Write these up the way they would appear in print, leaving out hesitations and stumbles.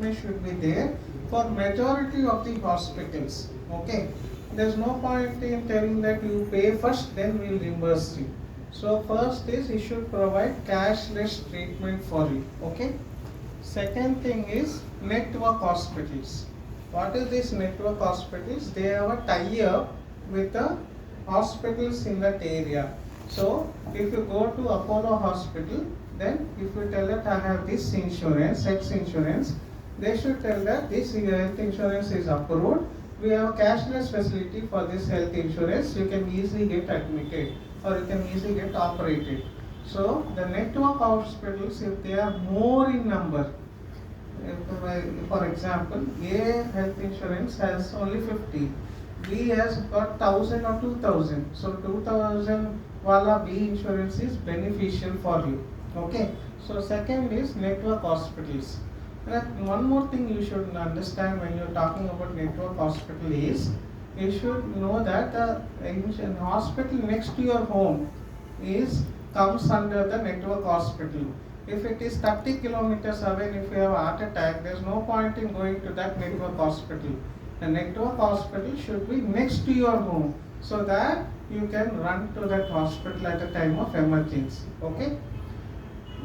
treatment should be there for majority of the hospitals. Okay, there's no point in telling that you pay first, then we'll reimburse you. So first is you should provide cashless treatment for you. Okay. Second thing is network hospitals. What is this network hospitals? They have a tie-up with the hospitals in that area. So if you go to Apollo hospital, then if you tell that I have this insurance, X insurance, they should tell that this health insurance is approved. We have cashless facility for this health insurance. You can easily get admitted or you can easily get operated. So the network hospitals, if they are more in number, for example, A health insurance has only 50, B has got 1000 or 2000. So 2000 wala B insurance is beneficial for you. Okay. So second is network hospitals. And one more thing you should understand when you're talking about network hospital is you should know that the hospital next to your home comes under the network hospital. If it is 30 kilometers away and if you have a heart attack, there's no point in going to that network hospital. The network hospital should be next to your home so that you can run to that hospital at a time of emergency. Okay.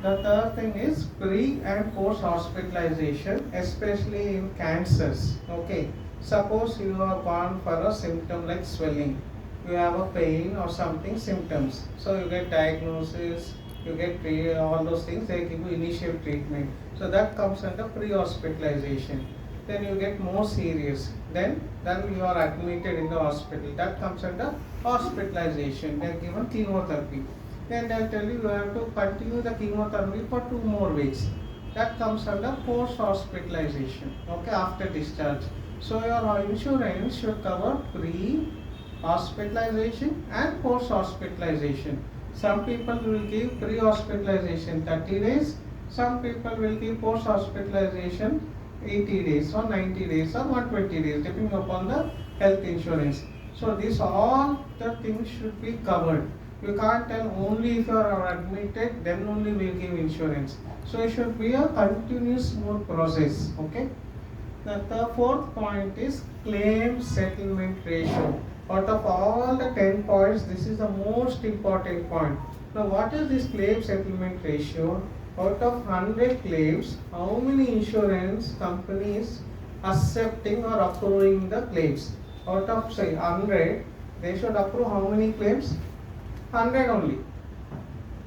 The third thing is pre and post hospitalization, especially in cancers. Okay. Suppose you have gone for a symptom like swelling, you have a pain or something symptoms. So you get diagnosis, you get all those things, they give you initial treatment. So that comes under pre-hospitalization. Then you get more serious. Then you are admitted in the hospital. That comes under hospitalization. They are given chemotherapy. Then they will tell you have to continue the chemotherapy for 2 more weeks. That comes under post-hospitalization. Okay, after discharge. So your insurance should cover pre-hospitalization and post-hospitalization. Some people will give pre-hospitalization 30 days. Some people will give post-hospitalization 80 days or 90 days or 120 days depending upon the health insurance. So these all the things should be covered. You can't tell only if you are admitted then only we will give insurance. So it should be a continuous smooth process. Okay. The fourth point is claim settlement ratio. Out of all the 10 points, this is the most important point. Now what is this claim settlement ratio? Out of 100 claims, how many insurance companies accepting or approving the claims? Out of say 100, they should approve how many claims? 100 only.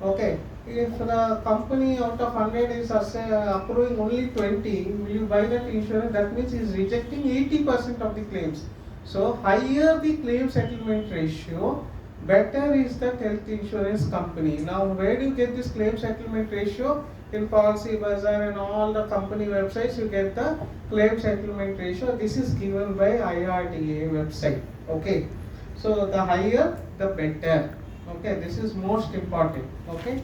Okay. If the company out of 100 is approving only 20, will you buy that insurance? That means he is rejecting 80% of the claims. So higher the claim settlement ratio, better is the health insurance company. Now where do you get this claim settlement ratio? In Policy Bazaar and all the company websites you get the claim settlement ratio. This is given by IRDA website. Okay. So the higher the better. Okay. This is most important. Okay.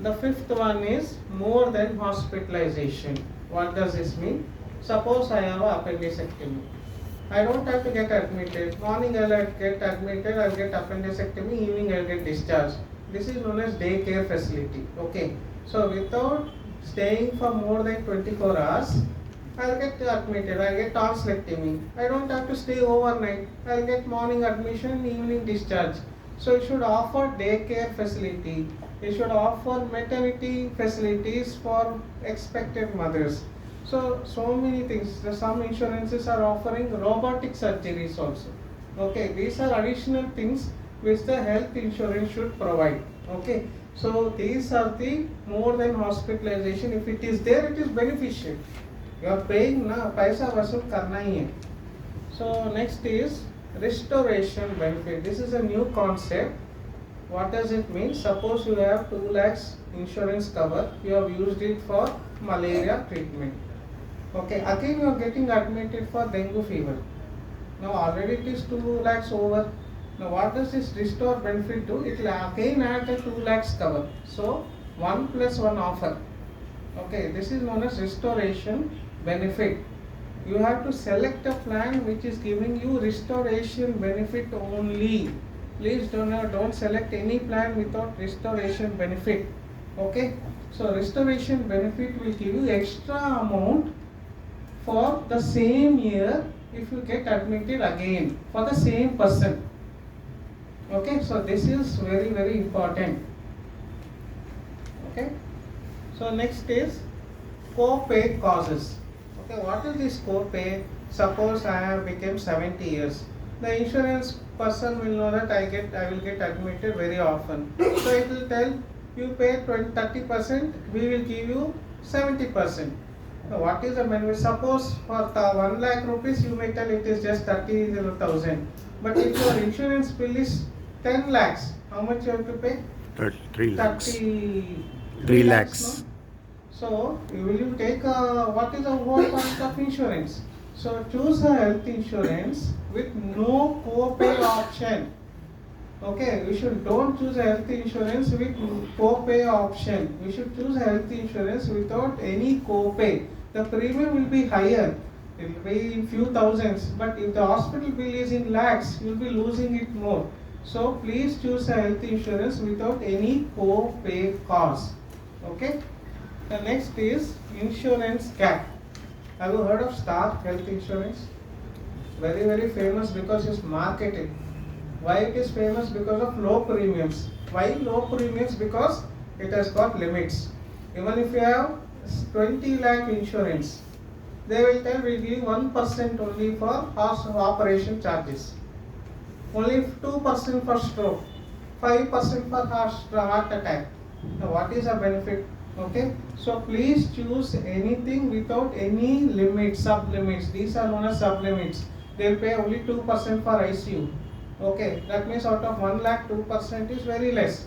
The fifth one is more than hospitalization. What does this mean? Suppose I have an appendectomy. I don't have to get admitted. Morning I'll get admitted, I'll get appendectomy, evening I'll get discharged. This is known as daycare facility. Okay. So without staying for more than 24 hours, I'll get admitted, I'll get tonsillectomy. I don't have to stay overnight. I'll get morning admission, evening discharge. So it should offer daycare facility. It should offer maternity facilities for expectant mothers. So many things. Some insurances are offering robotic surgeries also. Okay, these are additional things which the health insurance should provide. Okay, so these are the more than hospitalization. If it is there, it is beneficial. You are paying na paisa vasool karna hi hai. So next is restoration benefit. This is a new concept. What does it mean? Suppose you have 2 lakhs insurance cover. You have used it for malaria treatment. Okay, again you are getting admitted for dengue fever. Now already it is 2 lakhs over. Now what does this restore benefit do? It will again add a 2 lakhs cover. So 1 plus 1 offer. Okay, this is known as restoration benefit. You have to select a plan which is giving you restoration benefit only. Please don't select any plan without restoration benefit. Okay, so restoration benefit will give you extra amount for the same year if you get admitted again for the same person. Okay, so this is very, very important. Okay, so next is co-pay causes. Okay, what is this co-pay? Suppose I have become 70 years. The insurance person will know that I will get admitted very often. So it will tell you pay 30%, we will give you 70%. Now what is the benefit? Suppose for 1 lakh rupees you may tell it is just 30,000. But if your insurance bill is 10 lakhs, how much you have to pay? 3 lakhs. 3 lakhs. No? So will you take what is the whole cost of insurance? So choose a health insurance with no co-pay option. Okay, we should don't choose a health insurance with co-pay option. We should choose a health insurance without any co-pay. The premium will be higher. It will be in few thousands. But if the hospital bill is in lakhs, you will be losing it more. So please choose a health insurance without any co-pay cost. Okay. The next is insurance gap. Have you heard of Star Health Insurance? Very, very famous because it's marketed. Why it is famous? Because of low premiums. Why low premiums? Because it has got limits. Even if you have 20 lakh insurance, they will tell we give 1% only for operation charges. Only 2% for stroke, 5% for heart attack. Now what is the benefit? Okay, so please choose anything without any limits, sub-limits. These are known as sub-limits. They will pay only 2% for ICU. Okay, that means out of 1 lakh, 2% is very less.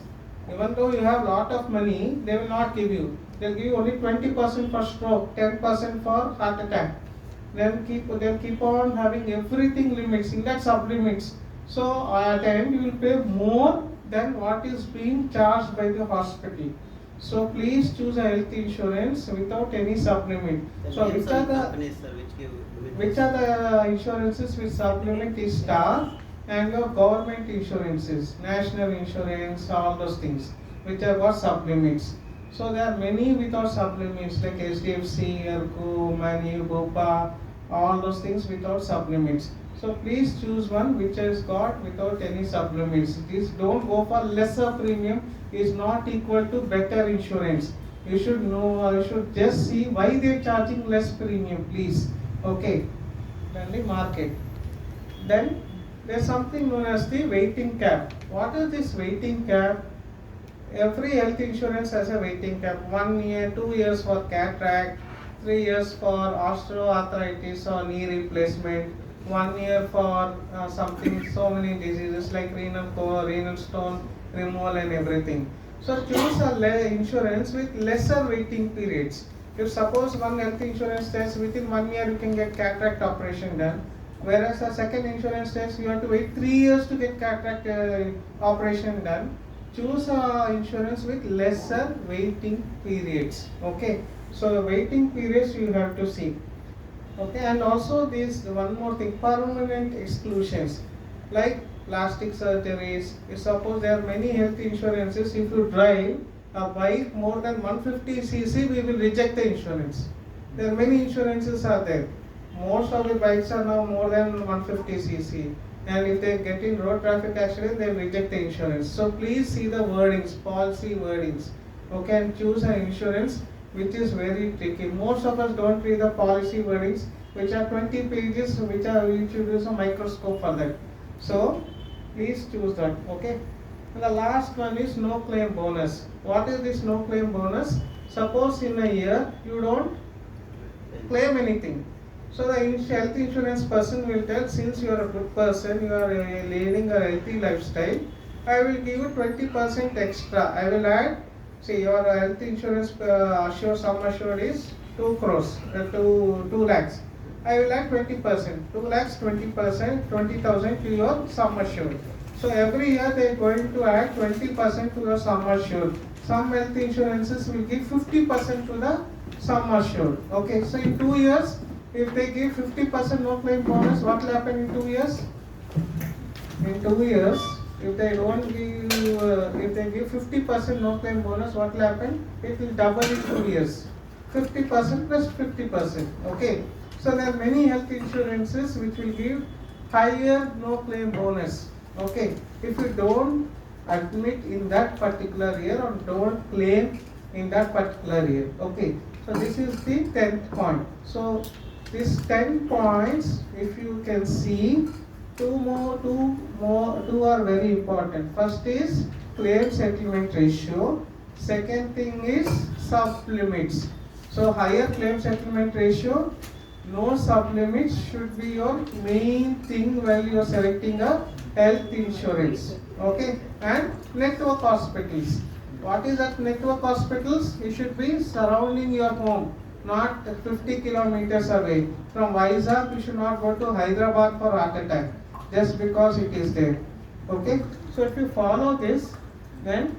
Even though you have lot of money, they will not give you. They will give you only 20% for stroke, 10% for heart attack. They'll keep on having everything limits, in that sub-limits. So at the end you will pay more than what is being charged by the hospital. So please choose a health insurance without any sub-limit. So which are the insurances with sub-limit is Star and your government insurances, national insurance, all those things which have got sub-limits. So there are many without sub-limits like HDFC, Ergo, Mani, Gopal, all those things without sub-limits. So please choose one which has got without any sub-limits. This don't go for lesser premium, is not equal to better insurance. You should know, you should just see why they are charging less premium, please. Okay, then the market. Then there is something known as the waiting cap. What is this waiting cap? Every health insurance has a waiting cap. 1 year, 2 years for cataract, 3 years for osteoarthritis or knee replacement, 1 year for something, so many diseases like renal stone removal and everything. So choose a insurance with lesser waiting periods. If suppose one health insurance says within 1 year you can get cataract operation done, whereas the second insurance says you have to wait 3 years to get cataract operation done, choose insurance with lesser waiting periods. Okay, so the waiting periods you have to see. Okay, and also this one more thing, permanent exclusions like plastic surgeries. If suppose there are many health insurances, if you drive a bike more than 150cc, we will reject the insurance. There are many insurances are there. Most of the bikes are now more than 150cc, and if they get in road traffic accident, they reject the insurance. So please see the wordings, policy wordings. Okay, and choose an insurance which is very tricky. Most of us don't read the policy wordings, which are 20 pages, which should use a microscope for that. So please choose that. Okay. And the last one is no claim bonus. What is this no claim bonus? Suppose in a year you don't claim anything. So the health insurance person will tell, since you are a good person, you are leading a healthy lifestyle, I will give you 20% extra. I will add, see, your health insurance sum assured is 2 crores, 2 lakhs. I will add 20%, 2 lakhs 20%, 20,000 to your sum assured. So every year they are going to add 20% to your sum assured. Some health insurances will give 50% to the sum assured. Okay, so in 2 years, if they give 50% no claim bonus, what will happen in 2 years? In 2 years, if they don't give, if they give 50% no claim bonus, what will happen? It will double in 2 years. 50% plus 50%. Okay. So So there are many health insurances which will give higher no claim bonus. Okay, if you don't admit in that particular year or don't claim in that particular year. Okay, so this is the 10th point. So these 10 points, if you can see, two are very important. First is claim settlement ratio. Second thing is sublimits. So higher claim settlement ratio, no sublimits should be your main thing while you are selecting a health insurance. Okay, and network hospitals. What is that network hospitals? It should be surrounding your home, not 50 kilometers away. From Vizag, you should not go to Hyderabad for heart attack just because it is there. Okay, so if you follow this, then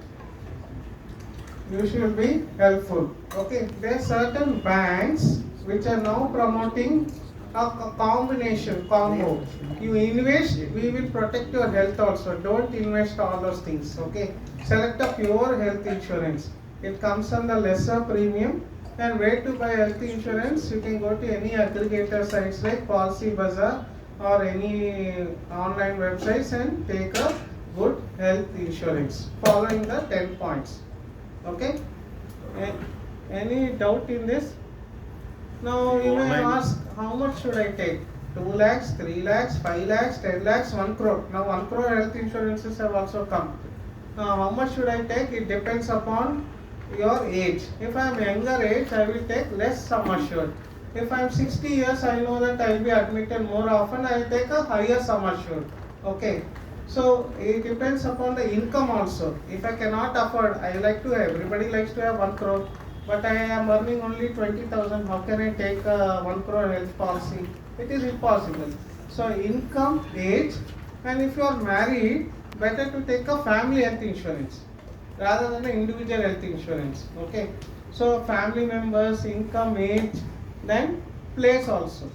you should be helpful. Okay, there are certain banks which are now promoting a combination combo. You invest, we will protect your health also. Don't invest all those things. Okay, select a pure health insurance. It comes on the lesser premium. And where to buy health insurance? You can go to any aggregator sites like Policy Bazaar or any online websites and take a good health insurance following the 10 points. Okay, any doubt in this? Now you may ask, how much should I take? 2 lakhs, 3 lakhs, 5 lakhs, 10 lakhs, 1 crore. Now 1 crore health insurances have also come. Now how much should I take? It depends upon your age. If I am younger age, I will take less sum assured. If I am 60 years, I know that I will be admitted more often, I will take a higher sum assured. Okay. So it depends upon the income also. If I cannot afford, I like to have, everybody likes to have 1 crore, but I am earning only 20,000. How can I take a 1 crore health policy? It is impossible. So income, age, and if you are married, better to take a family health insurance rather than an individual health insurance. Okay. So family members, income, age, then place also.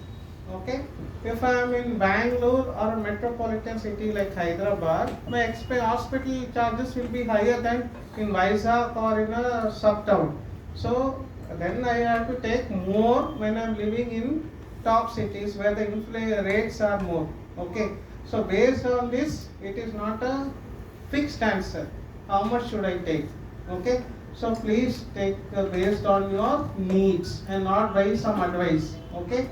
Okay. If I am in Bangalore or a metropolitan city like Hyderabad, my hospital charges will be higher than in Vizag or in a sub-town. So then I have to take more when I am living in top cities where the rates are more. Okay. So based on this, it is not a fixed answer. How much should I take? Okay. So please take based on your needs and not by some advice. Okay.